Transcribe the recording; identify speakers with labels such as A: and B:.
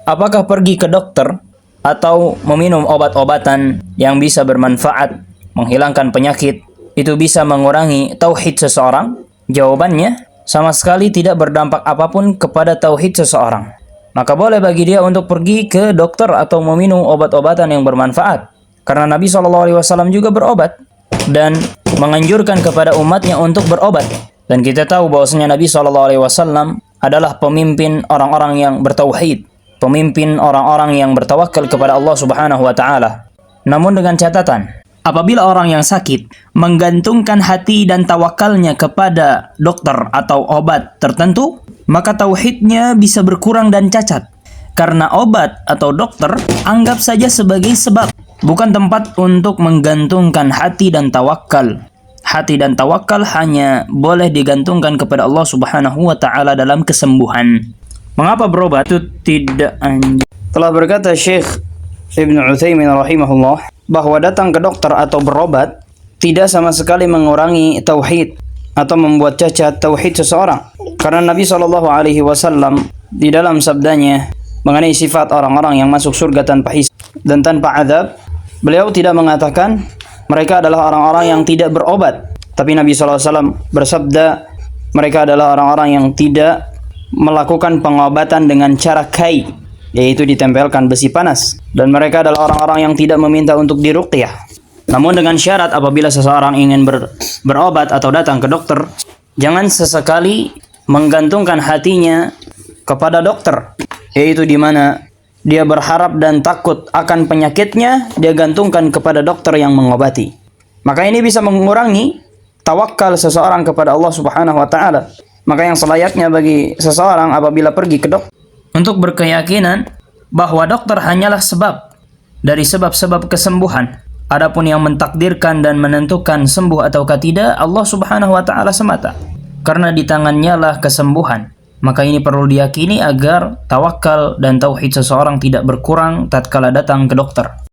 A: Apakah pergi ke dokter atau meminum obat-obatan yang bisa bermanfaat, menghilangkan penyakit, itu bisa mengurangi tauhid seseorang? Jawabannya, sama sekali tidak berdampak apapun kepada tauhid seseorang. Maka boleh bagi dia untuk pergi ke dokter atau meminum obat-obatan yang bermanfaat. Karena Nabi SAW juga berobat dan menganjurkan kepada umatnya untuk berobat. Dan kita tahu bahwasanya Nabi SAW adalah pemimpin orang-orang yang bertauhid, pemimpin orang-orang yang bertawakal kepada Allah Subhanahu wa taala. Namun dengan catatan, apabila orang yang sakit menggantungkan hati dan tawakalnya kepada dokter atau obat tertentu, maka tauhidnya bisa berkurang dan cacat. Karena obat atau dokter anggap saja sebagai sebab, bukan tempat untuk menggantungkan hati dan tawakal. Hati dan tawakal hanya boleh digantungkan kepada Allah Subhanahu wa taala dalam kesembuhan. Mengapa berobat itu tidak anjur? Telah berkata Syekh Ibnu Utsaimin rahimahullah bahwa datang ke dokter atau berobat tidak sama sekali mengurangi tauhid atau membuat cacat tauhid seseorang. Karena Nabi SAW di dalam sabdanya mengenai sifat orang-orang yang masuk surga tanpa hisab dan tanpa azab, beliau tidak mengatakan mereka adalah orang-orang yang tidak berobat, tapi Nabi SAW bersabda mereka adalah orang-orang yang tidak melakukan pengobatan dengan cara kai, yaitu ditempelkan besi panas, dan mereka adalah orang-orang yang tidak meminta untuk diruqyah. Namun dengan syarat apabila seseorang ingin berobat atau datang ke dokter, jangan sesekali menggantungkan hatinya kepada dokter, yaitu di mana dia berharap dan takut akan penyakitnya, dia gantungkan kepada dokter yang mengobati. Maka ini bisa mengurangi tawakal seseorang kepada Allah Subhanahu wa taala. Maka yang selayaknya bagi seseorang apabila pergi ke dokter untuk berkeyakinan bahwa dokter hanyalah sebab dari sebab-sebab kesembuhan. Adapun yang mentakdirkan dan menentukan sembuh ataukah tidak, Allah Subhanahu wa taala semata. Karena di tangannya lah kesembuhan. Maka ini perlu diyakini agar tawakal dan tauhid seseorang tidak berkurang tatkala datang ke dokter.